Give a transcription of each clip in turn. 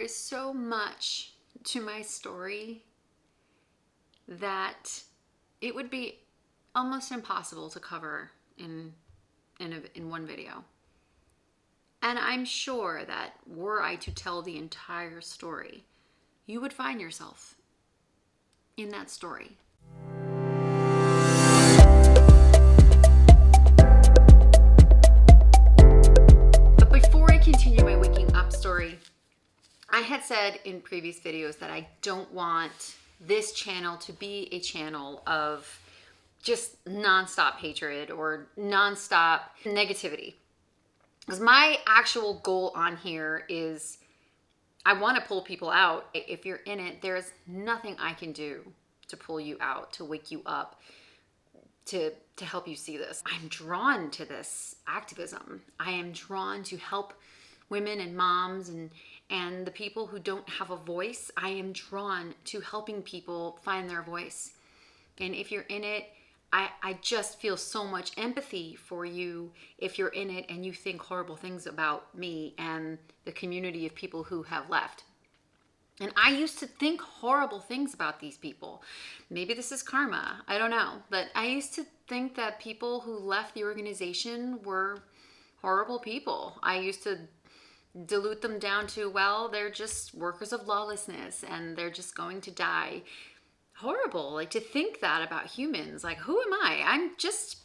is so much to my story that it would be almost impossible to cover in one video. And I'm sure that were I to tell the entire story, you would find yourself in that story. But before I continue my waking up story, I had said in previous videos that I don't want this channel to be a channel of just nonstop hatred or nonstop negativity. Because my actual goal on here is I want to pull people out. If you're in it, there's nothing I can do to pull you out, to wake you up, to help you see this. I'm drawn to this activism. I am drawn to help women and moms and the people who don't have a voice. I am drawn to helping people find their voice. And if you're in it, I just feel so much empathy for you if you're in it and you think horrible things about me and the community of people who have left. And I used to think horrible things about these people. Maybe this is karma, I don't know. But I used to think that people who left the organization were horrible people. I used to dilute them down to, well, they're just workers of lawlessness and they're just going to die. Horrible, like to think that about humans. Like, who am I? I'm just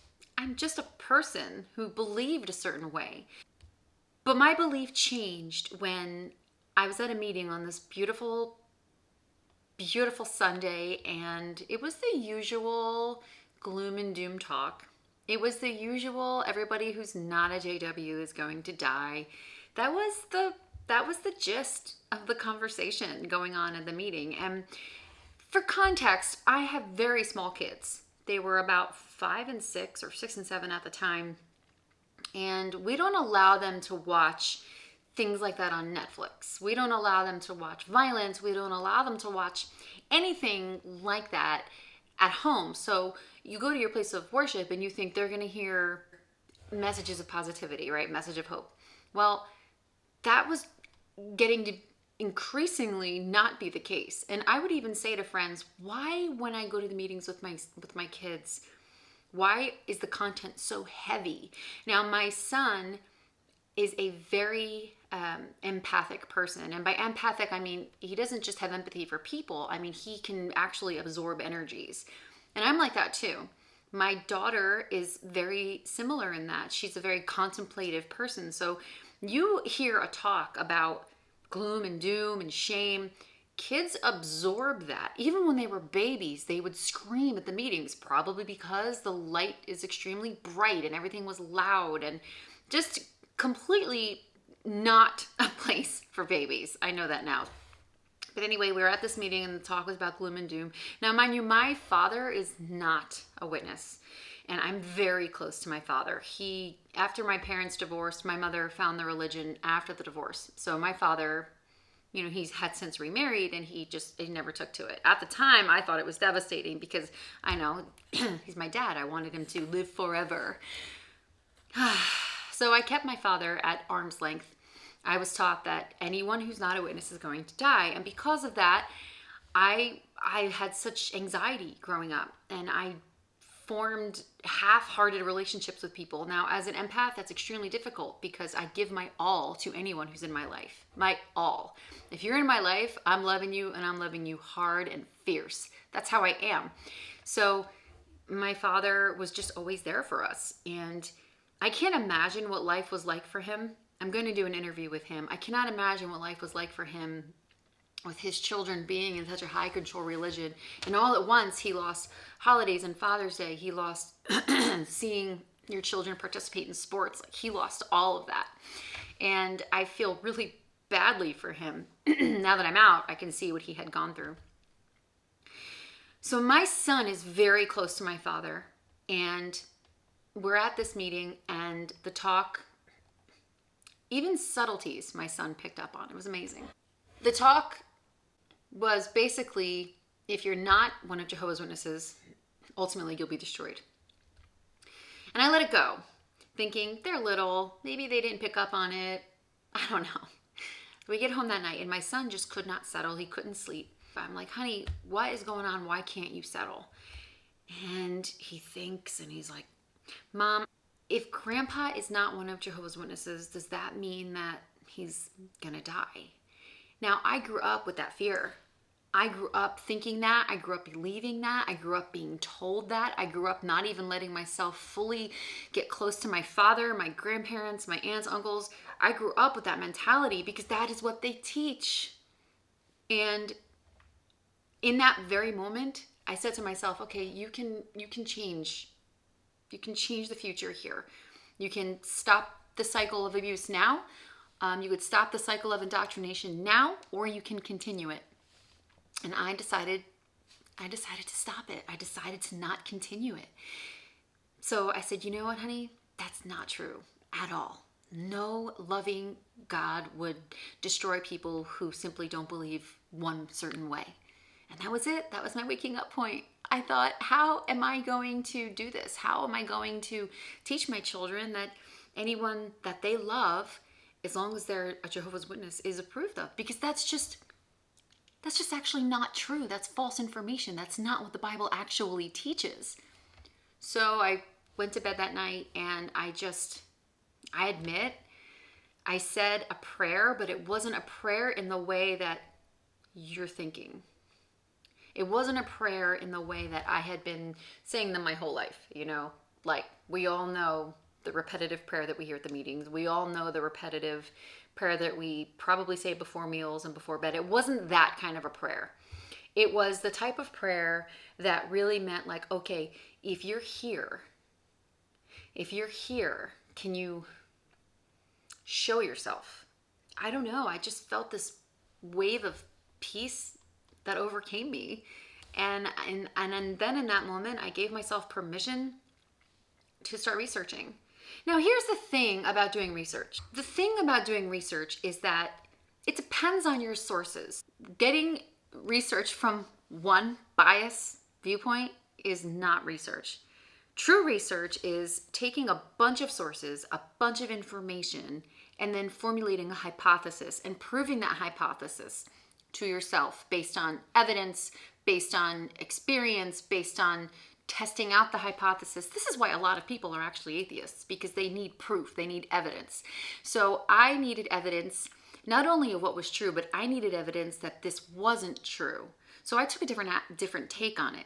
a person who believed a certain way. But my belief changed when I was at a meeting on this beautiful, beautiful Sunday, and it was the usual gloom and doom talk. It was the usual everybody who's not a JW is going to die. That was the gist of the conversation going on at the meeting. And for context, I have very small kids. They were about 5 and 6 or 6 and 7 at the time. And we don't allow them to watch things like that on Netflix. We don't allow them to watch violence. We don't allow them to watch anything like that at home. So you go to your place of worship and you think they're going to hear messages of positivity, right? Message of hope. Well, that was getting to increasingly not be the case. And I would even say to friends, why when I go to the meetings with my kids, why is the content so heavy? Now, my son is a very empathic person. And by empathic, I mean, he doesn't just have empathy for people. I mean, he can actually absorb energies. And I'm like that too. My daughter is very similar in that. She's a very contemplative person. So you hear a talk about gloom and doom and shame. Kids absorb that. Even when they were babies, they would scream at the meetings, probably because the light is extremely bright and everything was loud and just completely not a place for babies. I know that now. But anyway, we were at this meeting and the talk was about gloom and doom. Now, mind you, my father is not a witness. And I'm very close to my father. After my parents divorced, my mother found the religion after the divorce. So my father, he's had since remarried and he never took to it. At the time, I thought it was devastating because I know he's my dad. I wanted him to live forever. So I kept my father at arm's length. I was taught that anyone who's not a witness is going to die. And because of that, I had such anxiety growing up and I formed half-hearted relationships with people. Now, as an empath, that's extremely difficult because I give my all to anyone who's in my life. My all. If you're in my life, I'm loving you and I'm loving you hard and fierce. That's how I am. So my father was just always there for us. And I can't imagine what life was like for him. I'm going to do an interview with him. I cannot imagine what life was like for him with his children being in such a high control religion. And all at once, he lost holidays and Father's Day. He lost seeing your children participate in sports. Like, he lost all of that. And I feel really badly for him. Now that I'm out, I can see what he had gone through. So my son is very close to my father. And we're at this meeting and the talk, even subtleties, my son picked up on. It was amazing. The talk was basically, if you're not one of Jehovah's Witnesses, ultimately you'll be destroyed. And I let it go, thinking they're little, maybe they didn't pick up on it, I don't know. We get home that night and my son just could not settle. He couldn't sleep. I'm like, honey, what is going on? Why can't you settle? And he thinks and he's like, Mom, if Grandpa is not one of Jehovah's Witnesses, does that mean that he's gonna die? Now, I grew up with that fear. I grew up thinking that. I grew up believing that. I grew up being told that. I grew up not even letting myself fully get close to my father, my grandparents, my aunts, uncles. I grew up with that mentality because that is what they teach. And in that very moment, I said to myself, okay, you can change. You can change the future here. You can stop the cycle of abuse now. You could stop the cycle of indoctrination now, or you can continue it. And I decided to stop it. I decided to not continue it. So I said, you know what, honey? That's not true at all. No loving God would destroy people who simply don't believe one certain way. And that was it. That was my waking up point. I thought, how am I going to do this? How am I going to teach my children that anyone that they love, as long as they're a Jehovah's Witness, is approved of? Because that's just actually not true. That's false information. That's not what the Bible actually teaches. So I went to bed that night and I admit, I said a prayer, but it wasn't a prayer in the way that you're thinking. It wasn't a prayer in the way that I had been saying them my whole life, you know? Like, we all know the repetitive prayer that we hear at the meetings. We all know the repetitive prayer that we probably say before meals and before bed. It wasn't that kind of a prayer. It was the type of prayer that really meant like, okay, if you're here, can you show yourself? I don't know. I just felt this wave of peace that overcame me. And then in that moment, I gave myself permission to start researching. Now, here's the thing about doing research. The thing about doing research is that it depends on your sources. Getting research from one bias viewpoint is not research. True research is taking a bunch of sources, a bunch of information, and then formulating a hypothesis and proving that hypothesis to yourself based on evidence, based on experience, based on testing out the hypothesis. This is why a lot of people are actually atheists, because they need proof, they need evidence. So I needed evidence not only of what was true, but I needed evidence that this wasn't true. So I took a different take on it.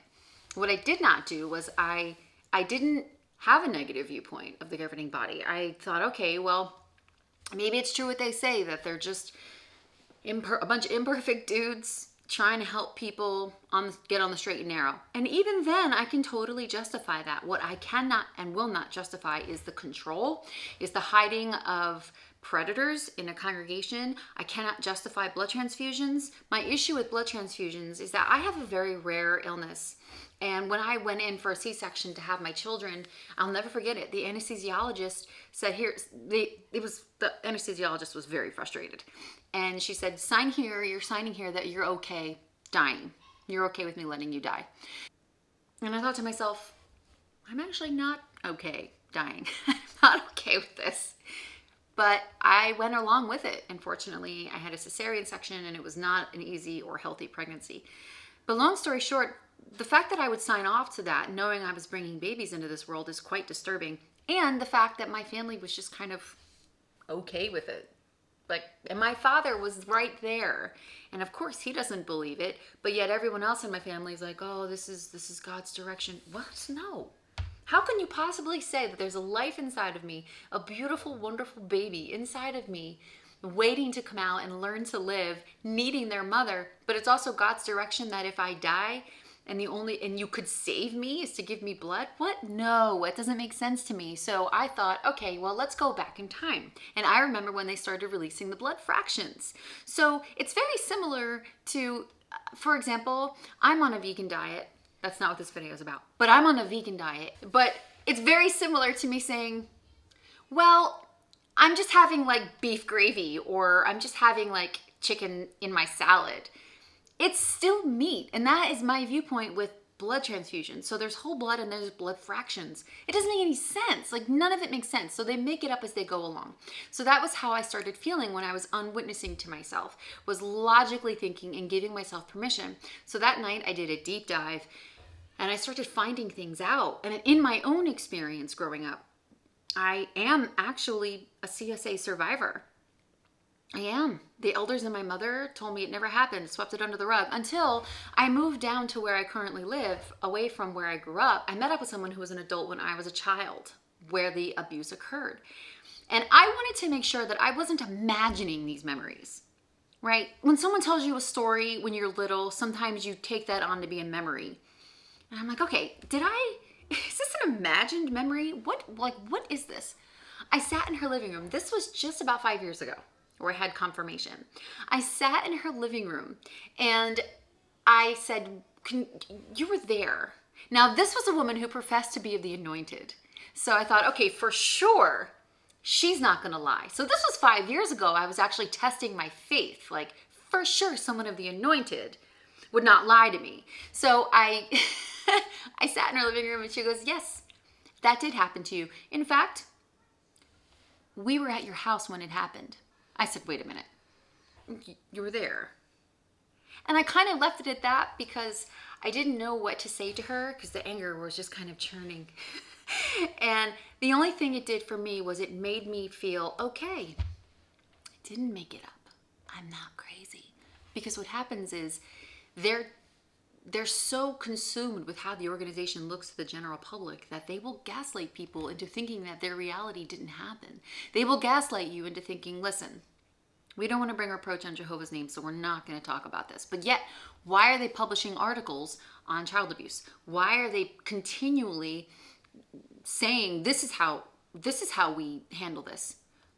What I did not do was I didn't have a negative viewpoint of the governing body. I thought, okay, well, maybe it's true what they say, that they're just a bunch of imperfect dudes trying to help people get on the straight and narrow. And even then, I can totally justify that. What I cannot and will not justify is the control, is the hiding of predators in a congregation. I cannot justify blood transfusions. My issue with blood transfusions is that I have a very rare illness. And when I went in for a C-section to have my children, I'll never forget it. The anesthesiologist said, the anesthesiologist was very frustrated. And she said, sign here, you're signing here that you're okay dying. You're okay with me letting you die. And I thought to myself, I'm actually not okay dying. I'm not okay with this. But I went along with it. Unfortunately, I had a cesarean section and it was not an easy or healthy pregnancy. But long story short, the fact that I would sign off to that, knowing I was bringing babies into this world, is quite disturbing. And the fact that my family was just kind of okay with it. And my father was right there. And of course he doesn't believe it, but yet everyone else in my family is like, oh, this is God's direction. What? No. How can you possibly say that there's a life inside of me, a beautiful, wonderful baby inside of me, waiting to come out and learn to live, needing their mother, but it's also God's direction that if I die and you could save me is to give me blood? What? No, it doesn't make sense to me. So I thought, okay, well, let's go back in time. And I remember when they started releasing the blood fractions. So it's very similar to, for example, I'm on a vegan diet. That's not what this video is about, but I'm on a vegan diet. But it's very similar to me saying, well, I'm just having like beef gravy, or I'm just having like chicken in my salad. It's still meat. And that is my viewpoint with blood transfusion. So there's whole blood and there's blood fractions. It doesn't make any sense. Like none of it makes sense. So they make it up as they go along. So that was how I started feeling when I was unwitnessing to myself, was logically thinking and giving myself permission. So that night I did a deep dive and I started finding things out. And in my own experience growing up, I am actually a CSA survivor. I am. The elders and my mother told me it never happened, swept it under the rug, until I moved down to where I currently live, away from where I grew up. I met up with someone who was an adult when I was a child, where the abuse occurred. And I wanted to make sure that I wasn't imagining these memories, right? When someone tells you a story when you're little, sometimes you take that on to be a memory. And I'm like, okay, is this an imagined memory? What is this? I sat in her living room. This was just about 5 years ago, where I had confirmation. I sat in her living room and I said, you were there. Now, this was a woman who professed to be of the anointed. So I thought, okay, for sure, she's not gonna lie. So this was 5 years ago. I was actually testing my faith. Like, for sure, someone of the anointed would not lie to me. So I sat in her living room and she goes, yes, that did happen to you. In fact, we were at your house when it happened. I said, wait a minute, you were there. And I kind of left it at that because I didn't know what to say to her because the anger was just kind of churning. And the only thing it did for me was it made me feel, okay, I didn't make it up. I'm not crazy. Because what happens is they're so consumed with how the organization looks to the general public that they will gaslight people into thinking that their reality didn't happen. They will gaslight you into thinking, listen, we don't want to bring reproach on Jehovah's name, so we're not going to talk about this. But yet, why are they publishing articles on child abuse? Why are they continually saying this is how we handle this?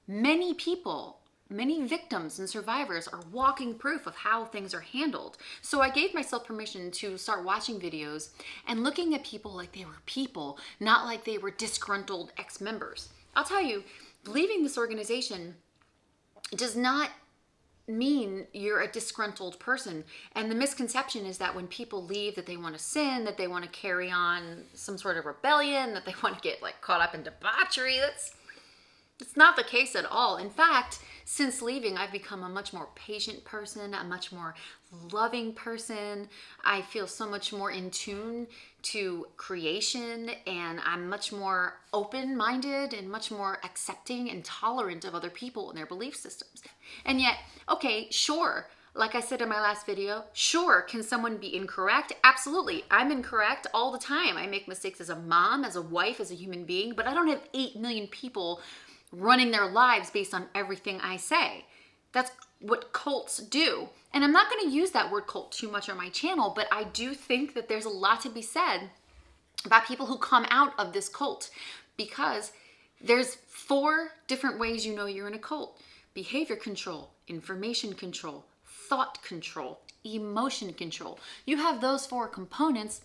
Many people, many victims and survivors are walking proof of how things are handled. So I gave myself permission to start watching videos and looking at people like they were people, not like they were disgruntled ex-members. I'll tell you, leaving this organization does not mean you're a disgruntled person. And the misconception is that when people leave, that they want to sin, that they want to carry on some sort of rebellion, that they want to get like caught up in debauchery. It's not the case at all. In fact, since leaving, I've become a much more patient person, a much more loving person. I feel so much more in tune to creation, and I'm much more open-minded and much more accepting and tolerant of other people and their belief systems. And yet, okay, sure, like I said in my last video, sure, can someone be incorrect? Absolutely. I'm incorrect all the time. I make mistakes as a mom, as a wife, as a human being, but I don't have 8 million people running their lives based on everything I say. That's what cults do. And I'm not going to use that word cult too much on my channel, but I do think that there's a lot to be said about people who come out of this cult, because there's 4 different ways you know you're in a cult: behavior control, information control, thought control, emotion control. You have those 4 components,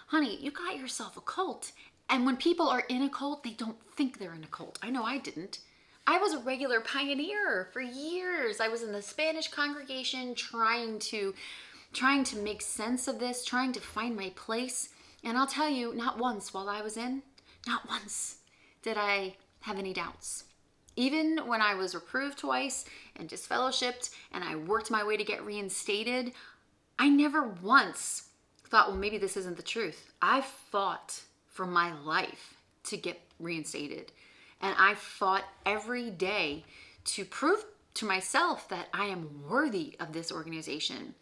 honey, you got yourself a cult. And when people are in a cult, they don't think they're in a cult. I know I didn't. I was a regular pioneer for years. I was in the Spanish congregation trying to make sense of this, trying to find my place. And I'll tell you, not once while I was in, not once did I have any doubts. Even when I was reproved twice and disfellowshipped and I worked my way to get reinstated, I never once thought, well, maybe this isn't the truth. I fought for my life to get reinstated. And I fought every day to prove to myself that I am worthy of this organization.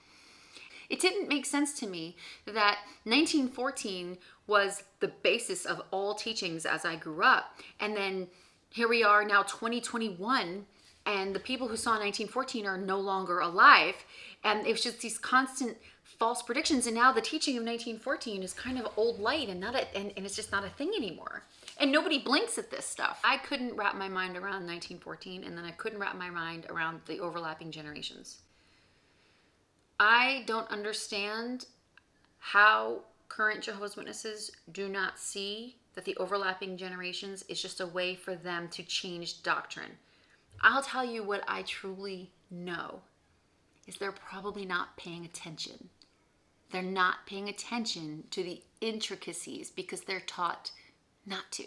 It didn't make sense to me that 1914 was the basis of all teachings as I grew up. And then here we are now 2021, and the people who saw 1914 are no longer alive. And it was just these constant false predictions, and now the teaching of 1914 is kind of old light and it's just not a thing anymore. And nobody blinks at this stuff. I couldn't wrap my mind around 1914, and then I couldn't wrap my mind around the overlapping generations. I don't understand how current Jehovah's Witnesses do not see that the overlapping generations is just a way for them to change doctrine. I'll tell you what I truly know is they're probably not paying attention. They're not paying attention to the intricacies because they're taught not to.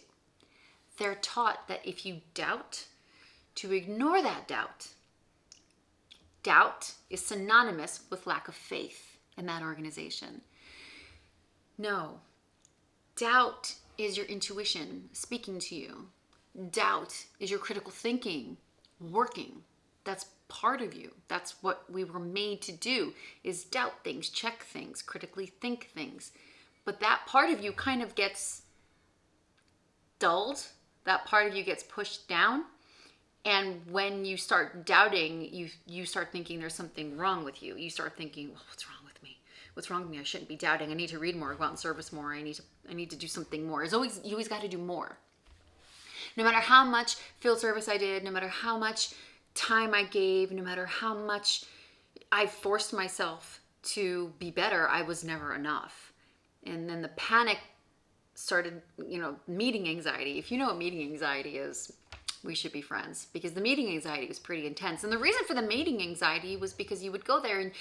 They're taught that if you doubt, to ignore that doubt. Doubt is synonymous with lack of faith in that organization. No, doubt is your intuition speaking to you. Doubt is your critical thinking working. That's part of you. That's what we were made to do, is doubt things, check things, critically think things. But that part of you kind of gets dulled. That part of you gets pushed down. And when you start doubting, you start thinking there's something wrong with you. You start thinking, well, what's wrong with me? What's wrong with me? I shouldn't be doubting. I need to read more, go out and service more. I need to do something more. You always got to do more. No matter how much field service I did, no matter how much time I gave, no matter how much I forced myself to be better, I was never enough. And then the panic started, meeting anxiety. If you know what meeting anxiety is, we should be friends, because the meeting anxiety was pretty intense. And the reason for the meeting anxiety was because you would go there and,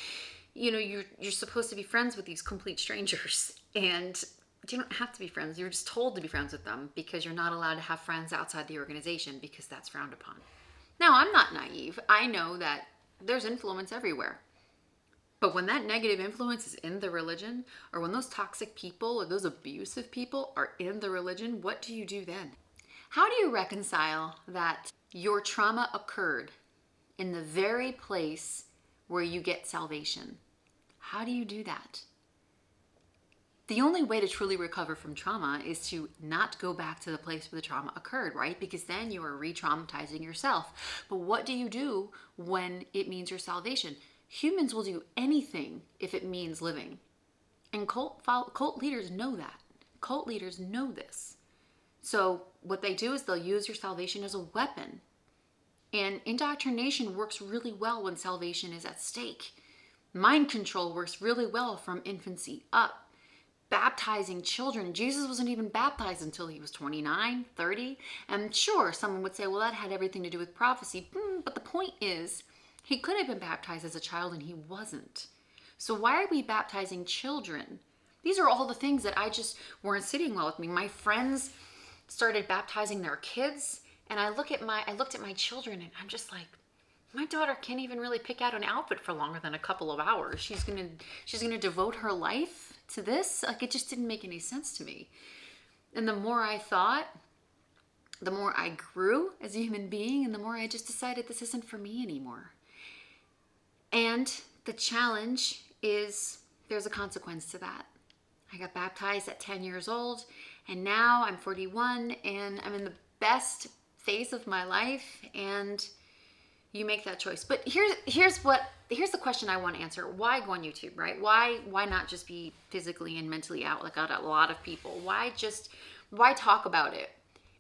you're supposed to be friends with these complete strangers, and you don't have to be friends. You're just told to be friends with them because you're not allowed to have friends outside the organization because that's frowned upon. Now, I'm not naive. I know that there's influence everywhere. But when that negative influence is in the religion, or when those toxic people or those abusive people are in the religion, what do you do then? How do you reconcile that your trauma occurred in the very place where you get salvation? How do you do that? The only way to truly recover from trauma is to not go back to the place where the trauma occurred, right? Because then you are re-traumatizing yourself. But what do you do when it means your salvation? Humans will do anything if it means living. And cult leaders know that. Cult leaders know this. So what they do is they'll use your salvation as a weapon. And indoctrination works really well when salvation is at stake. Mind control works really well from infancy up. Baptizing children. Jesus wasn't even baptized until he was 29, 30. And sure, someone would say, well, that had everything to do with prophecy. But the point is, he could have been baptized as a child and he wasn't. So why are we baptizing children? These are all the things that I just weren't sitting well with me. My friends started baptizing their kids, and I looked at my children, and I'm just like, my daughter can't even really pick out an outfit for longer than a couple of hours. She's gonna devote her life to this. Like, it just didn't make any sense to me. And the more I thought, the more I grew as a human being, and the more I just decided this isn't for me anymore. And the challenge is there's a consequence to that. I got baptized at 10 years old, and now I'm 41, and I'm in the best phase of my life, and you make that choice. But here's the question I want to answer. Why go on YouTube, right? Why not just be physically and mentally out like a lot of people? Why talk about it?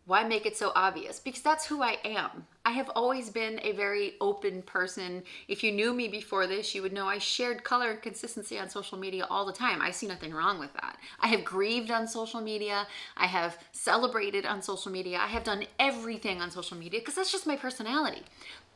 Why make it so obvious? Because that's who I am. I have always been a very open person. If you knew me before this, you would know I shared color and consistency on social media all the time. I see nothing wrong with that. I have grieved on social media. I have celebrated on social media. I have done everything on social media because that's just my personality.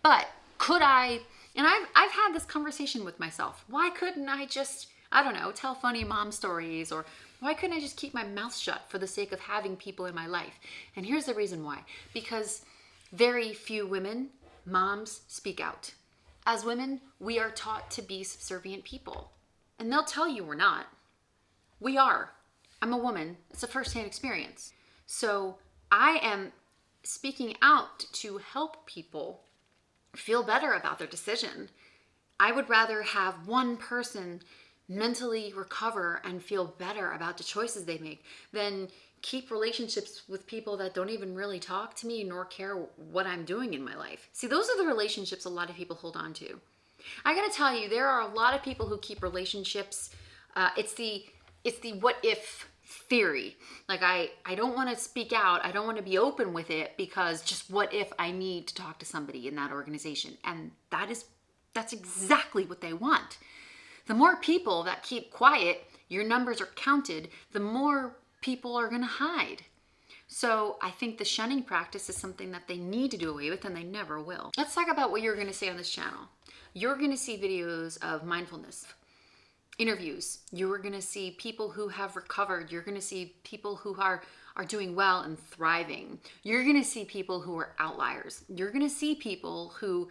But could I, and I've had this conversation with myself, why couldn't I just, I don't know, tell funny mom stories, or why couldn't I just keep my mouth shut for the sake of having people in my life? And here's the reason why. Because very few women, moms, speak out. As women, we are taught to be subservient people. And they'll tell you we're not. We are. I'm a woman. It's a firsthand experience. So I am speaking out to help people feel better about their decision. I would rather have one person mentally recover and feel better about the choices they make than keep relationships with people that don't even really talk to me nor care what I'm doing in my life. See, those are the relationships a lot of people hold on to. I gotta tell you, there are a lot of people who keep relationships. It's the what if theory. Like, I don't want to speak out. I don't want to be open with it because just what if I need to talk to somebody in that organization? And that's exactly what they want. The more people that keep quiet, your numbers are counted, the more people are going to hide. So I think the shunning practice is something that they need to do away with, and they never will. Let's talk about what you're going to see on this channel. You're going to see videos of mindfulness. interviews. You're going to see people who have recovered. You're going to see people who are doing well and thriving. You're going to see people who are outliers. You're going to see people who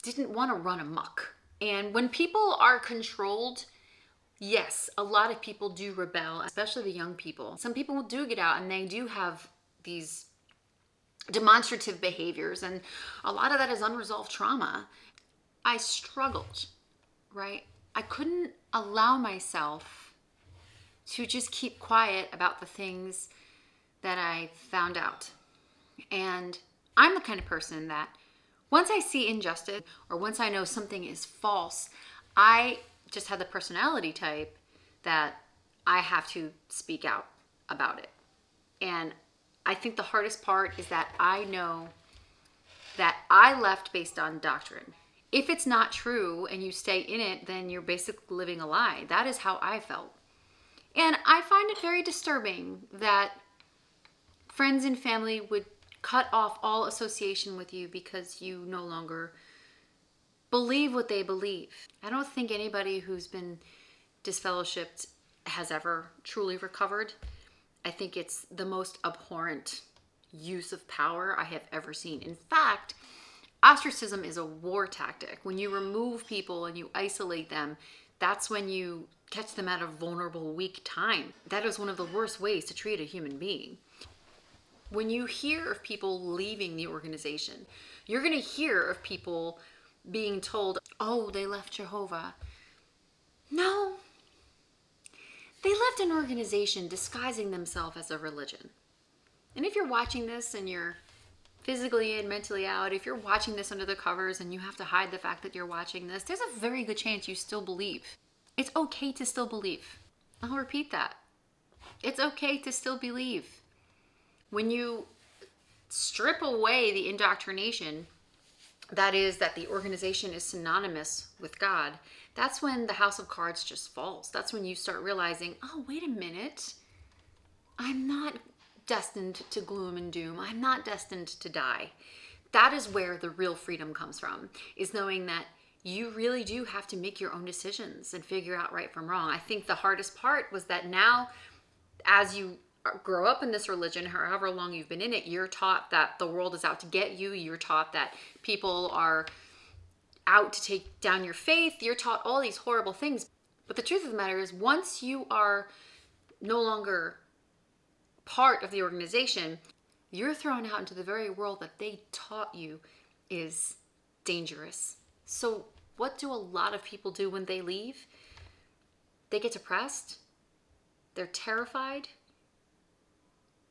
didn't want to run amok. And when people are controlled, yes, a lot of people do rebel, especially the young people. Some people do get out and they do have these demonstrative behaviors, and a lot of that is unresolved trauma. I struggled, right? I couldn't allow myself to just keep quiet about the things that I found out. And I'm the kind of person that once I see injustice or once I know something is false, I just have the personality type that I have to speak out about it. And I think the hardest part is that I know that I left based on doctrine. If it's not true and you stay in it, then you're basically living a lie. That is how I felt. And I find it very disturbing that friends and family would cut off all association with you because you no longer believe what they believe. I don't think anybody who's been disfellowshipped has ever truly recovered. I think it's the most abhorrent use of power I have ever seen. In fact, ostracism is a war tactic. When you remove people and you isolate them, that's when you catch them at a vulnerable, weak time. That is one of the worst ways to treat a human being. When you hear of people leaving the organization, you're going to hear of people being told, oh, they left Jehovah. No. They left an organization disguising themselves as a religion. And if you're watching this and you're physically in, mentally out, if you're watching this under the covers and you have to hide the fact that you're watching this, there's a very good chance you still believe. It's okay to still believe. I'll repeat that. It's okay to still believe. When you strip away the indoctrination, that is that the organization is synonymous with God, that's when the house of cards just falls. That's when you start realizing, oh, wait a minute. I'm not destined to gloom and doom. I'm not destined to die. That is where the real freedom comes from, is knowing that you really do have to make your own decisions and figure out right from wrong. I think the hardest part was that now, as you grow up in this religion, however long you've been in it, you're taught that the world is out to get you. You're taught that people are out to take down your faith. You're taught all these horrible things. But the truth of the matter is, once you are no longer part of the organization, you're thrown out into the very world that they taught you is dangerous. So what do a lot of people do when they leave? They get depressed. They're terrified.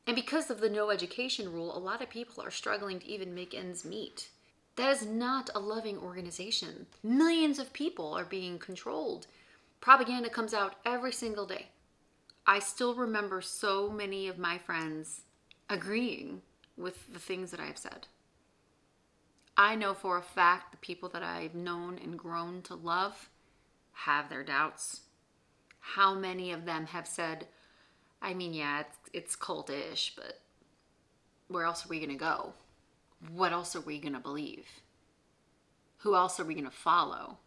And because of the no education rule, a lot of people are struggling to even make ends meet. That is not a loving organization. Millions of people are being controlled. Propaganda comes out every single day. I still remember so many of my friends agreeing with the things that I've said. I know for a fact the people that I've known and grown to love have their doubts. How many of them have said, I mean, yeah, it's cultish, but where else are we going to go? What else are we going to believe? Who else are we going to follow?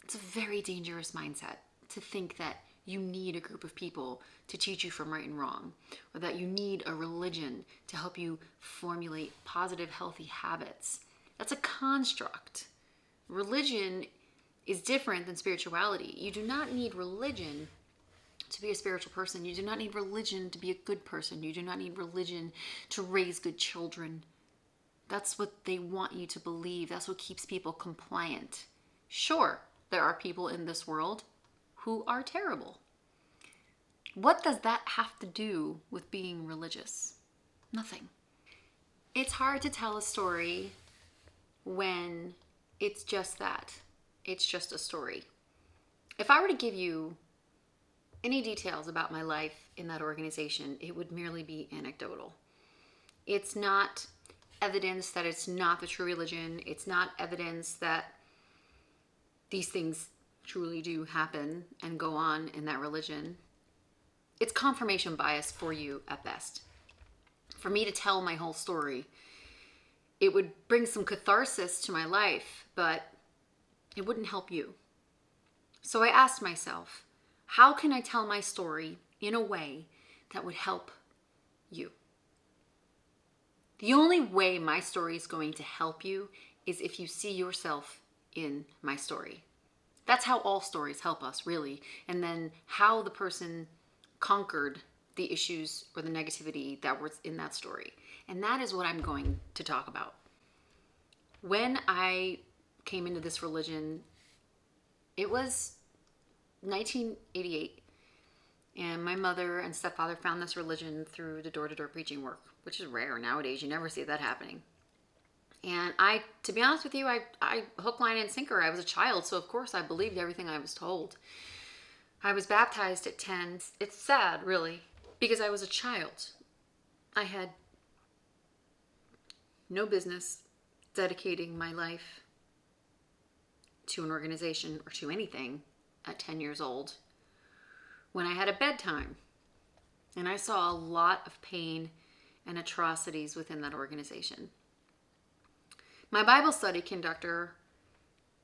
It's a very dangerous mindset to think that you need a group of people to teach you from right and wrong, or that you need a religion to help you formulate positive, healthy habits. That's a construct. Religion is different than spirituality. You do not need religion to be a spiritual person. You do not need religion to be a good person. You do not need religion to raise good children. That's what they want you to believe. That's what keeps people compliant. Sure, there are people in this world who are terrible. What does that have to do with being religious? Nothing. It's hard to tell a story when it's just that. It's just a story. If I were to give you any details about my life in that organization, it would merely be anecdotal. It's not evidence that it's not the true religion. It's not evidence that these things truly do happen and go on in that religion. It's confirmation bias for you at best. For me to tell my whole story, it would bring some catharsis to my life, but it wouldn't help you. So I asked myself, how can I tell my story in a way that would help you? The only way my story is going to help you is if you see yourself in my story. That's how all stories help us, really. And then how the person conquered the issues or the negativity that was in that story. And that is what I'm going to talk about. When I came into this religion, it was 1988. And my mother and stepfather found this religion through the door-to-door preaching work, which is rare nowadays. You never see that happening. And to be honest with you, I hook, line, and sinker. I was a child, so of course I believed everything I was told. I was baptized at 10. It's sad, really, because I was a child. I had no business dedicating my life to an organization or to anything at 10 years old when I had a bedtime. And I saw a lot of pain and atrocities within that organization. My Bible study conductor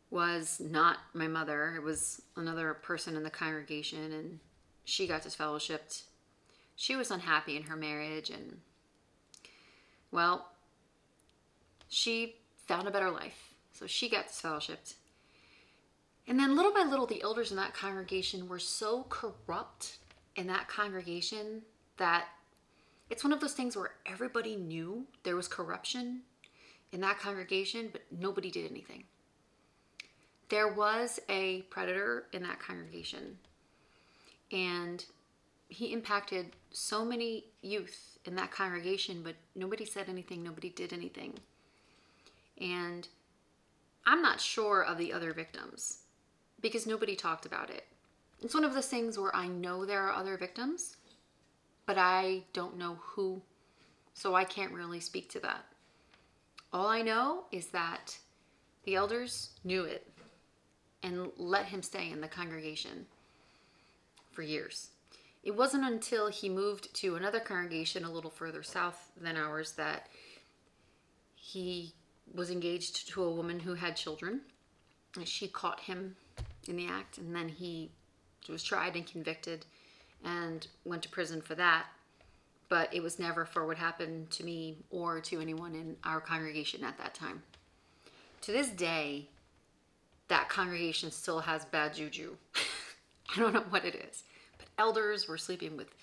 was not my mother. It was another person in the congregation, and she got disfellowshipped. She was unhappy in her marriage, and, well, she found a better life. So she got disfellowshipped. And then little by little, the elders in that congregation were so corrupt in that congregation that it's one of those things where everybody knew there was corruption in that congregation, but nobody did anything. There was a predator in that congregation, and he impacted so many youth in that congregation, but nobody said anything, nobody did anything. And I'm not sure of the other victims because nobody talked about it. It's one of those things where I know there are other victims, but I don't know who, so I can't really speak to that. All I know is that the elders knew it and let him stay in the congregation for years. It wasn't until he moved to another congregation a little further south than ours that he was engaged to a woman who had children. And she caught him in the act, and then he was tried and convicted and went to prison for that. But it was never for what happened to me or to anyone in our congregation at that time. To this day, that congregation still has bad juju. I don't know what it is. But elders were sleeping with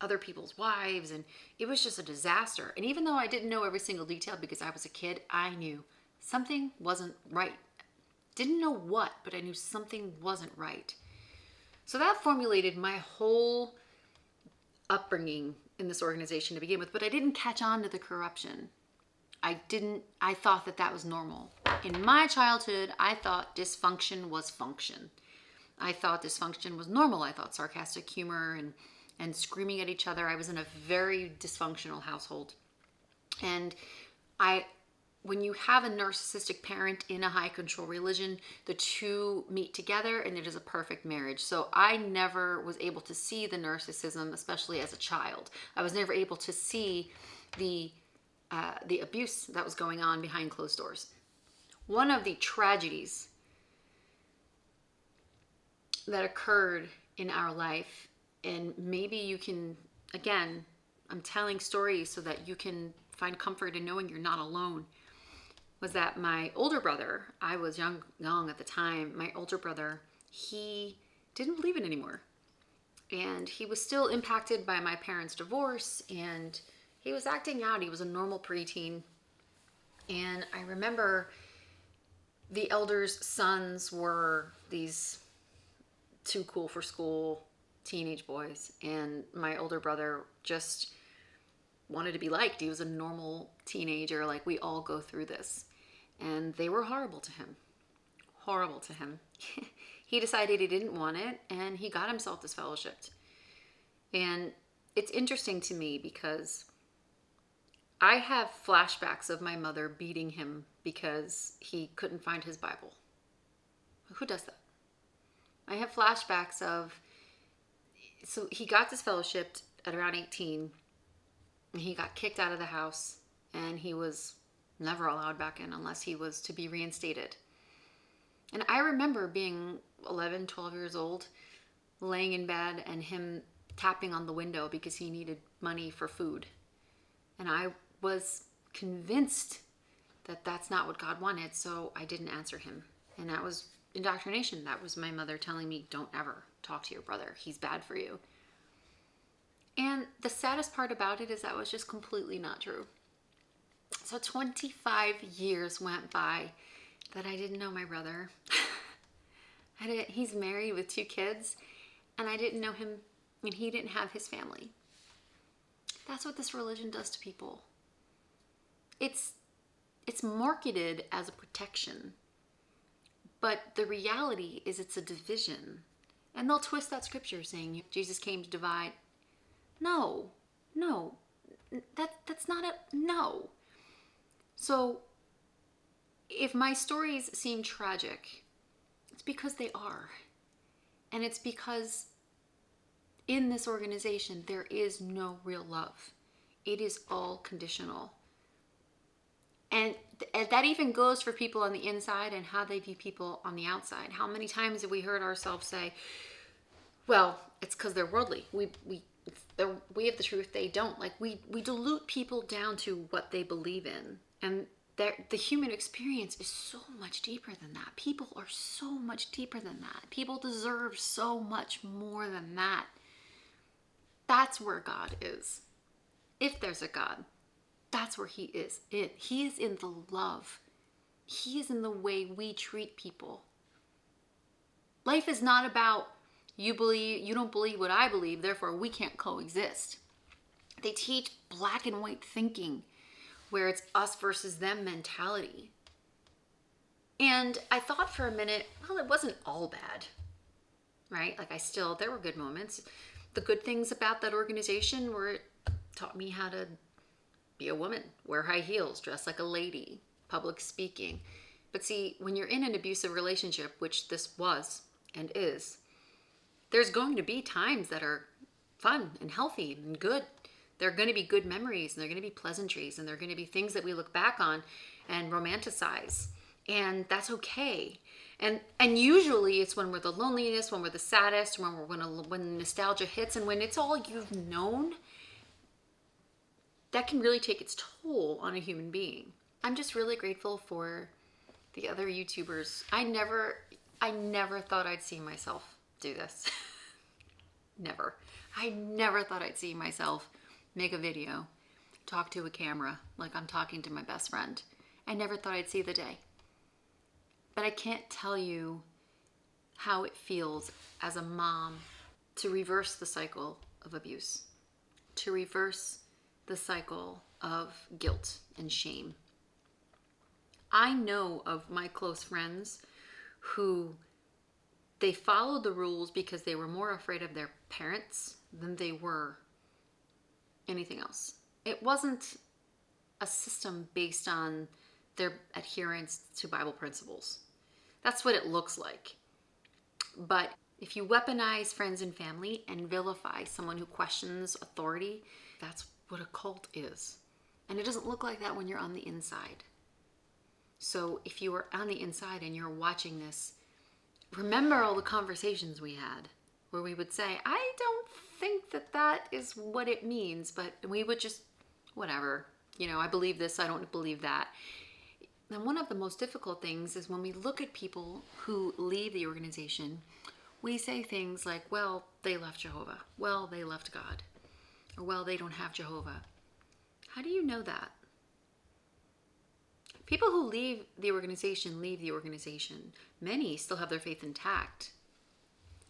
other people's wives, and it was just a disaster. And even though I didn't know every single detail because I was a kid, I knew something wasn't right. Didn't know what, but I knew something wasn't right. So that formulated my whole upbringing in this organization to begin with, but I didn't catch on to the corruption. I thought that was normal. In my childhood, I thought dysfunction was function. I thought dysfunction was normal. I thought sarcastic humor and screaming at each other. I was in a very dysfunctional household. And when you have a narcissistic parent in a high control religion, the two meet together and it is a perfect marriage. So I never was able to see the narcissism, especially as a child. I was never able to see the abuse that was going on behind closed doors. One of the tragedies that occurred in our life, and maybe you can, again, I'm telling stories so that you can find comfort in knowing you're not alone, was that my older brother, I was young at the time, my older brother, he didn't believe it anymore. And he was still impacted by my parents' divorce, and he was acting out. He was a normal preteen. And I remember the elders' sons were these too cool for school teenage boys. And my older brother just wanted to be liked. He was a normal teenager. Like, we all go through this. And they were horrible to him. Horrible to him. He decided he didn't want it, and he got himself disfellowshipped. And it's interesting to me because I have flashbacks of my mother beating him because he couldn't find his Bible. Who does that? I have flashbacks of, so he got disfellowshipped at around 18, and he got kicked out of the house, and he was never allowed back in unless he was to be reinstated. And I remember being 11, 12 years old, laying in bed and him tapping on the window because he needed money for food. And I was convinced that that's not what God wanted, so I didn't answer him. And that was indoctrination. That was my mother telling me, don't ever talk to your brother. He's bad for you. And the saddest part about it is that was just completely not true. So 25 years went by that I didn't know my brother. He's married with 2 kids, and I didn't know him, and he didn't have his family. That's what this religion does to people. It's marketed as a protection, but the reality is it's a division. And they'll twist that scripture saying Jesus came to divide. No, that's not no. So if my stories seem tragic, it's because they are. And it's because in this organization, there is no real love. It is all conditional. And that even goes for people on the inside and how they view people on the outside. How many times have we heard ourselves say, well, it's because they're worldly. We have the truth, they don't. Like we dilute people down to what they believe in. And the human experience is so much deeper than that. People are so much deeper than that. People deserve so much more than that. That's where God is. If there's a God, that's where he is. He is in the love. He is in the way we treat people. Life is not about you don't believe what I believe, therefore we can't coexist. They teach black and white thinking, where it's us versus them mentality. And I thought for a minute, well, it wasn't all bad, right? Like there were good moments. The good things about that organization were it taught me how to be a woman, wear high heels, dress like a lady, public speaking. But see, when you're in an abusive relationship, which this was and is, there's going to be times that are fun and healthy and good. There are going to be good memories, and there are going to be pleasantries, and there are going to be things that we look back on and romanticize. And that's okay. And usually it's when we're the loneliest, when we're the saddest, when nostalgia hits, and when it's all you've known, that can really take its toll on a human being. I'm just really grateful for the other YouTubers. I never thought I'd see myself do this. Never. I never thought I'd see myself make a video, talk to a camera like I'm talking to my best friend. I never thought I'd see the day. But I can't tell you how it feels as a mom to reverse the cycle of abuse, to reverse the cycle of guilt and shame. I know of my close friends who they followed the rules because they were more afraid of their parents than they were anything else. It wasn't a system based on their adherence to Bible principles. That's what it looks like. But if you weaponize friends and family and vilify someone who questions authority, that's what a cult is. And it doesn't look like that when you're on the inside. So if you are on the inside and you're watching this, remember all the conversations we had where we would say, I don't think that is what it means, but we would just, whatever, I believe this, I don't believe that. And one of the most difficult things is when we look at people who leave the organization, we say things like, well, they left Jehovah. Well, they left God. Or, well, they don't have Jehovah. How do you know that? People who leave the organization. Many still have their faith intact.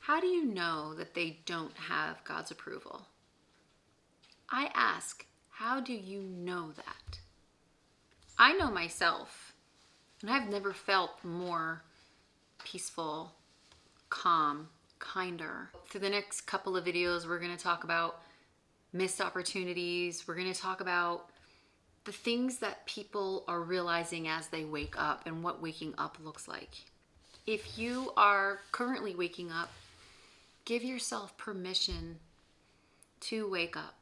How do you know that they don't have God's approval? I ask, how do you know that? I know myself, and I've never felt more peaceful, calm, kinder. For the next couple of videos, we're going to talk about missed opportunities. We're going to talk about the things that people are realizing as they wake up and what waking up looks like. If you are currently waking up, give yourself permission to wake up.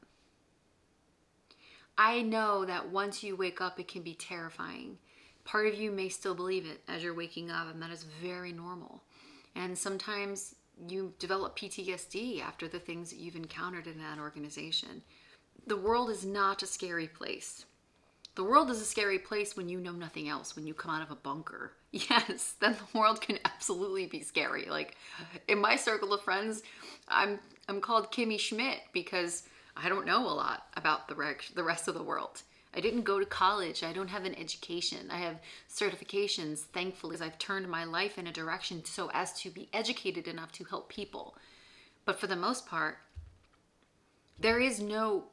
I know that once you wake up, it can be terrifying Part of you may still believe it as you're waking up, and that is very normal. And sometimes you develop PTSD after the things that you've encountered in that organization. The world is not a scary place. The world is a scary place when you know nothing else, when you come out of a bunker. Yes, then the world can absolutely be scary. Like in my circle of friends, I'm called Kimmy Schmidt because I don't know a lot about the rest of the world. I didn't go to college. I don't have an education. I have certifications, thankfully, as I've turned my life in a direction so as to be educated enough to help people. But for the most part, there is no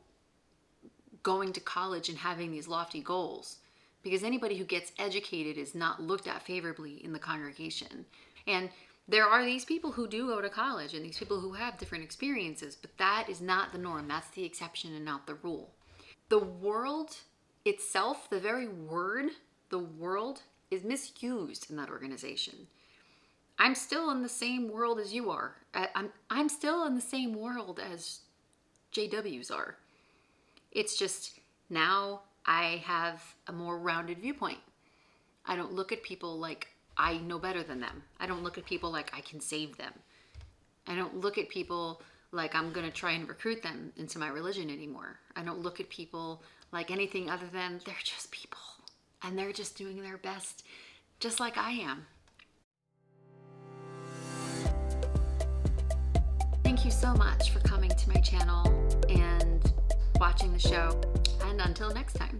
going to college and having these lofty goals, because anybody who gets educated is not looked at favorably in the congregation. And there are these people who do go to college and these people who have different experiences, but that is not the norm. That's the exception and not the rule. The world itself, the very word, the world, is misused in that organization. I'm still in the same world as you are. I'm still in the same world as JWs are. It's just now I have a more rounded viewpoint. I don't look at people like I know better than them. I don't look at people like I can save them. I don't look at people like I'm going to try and recruit them into my religion anymore. I don't look at people like anything other than they're just people and they're just doing their best, just like I am. Thank you so much for coming to my channel and watching the show, and until next time.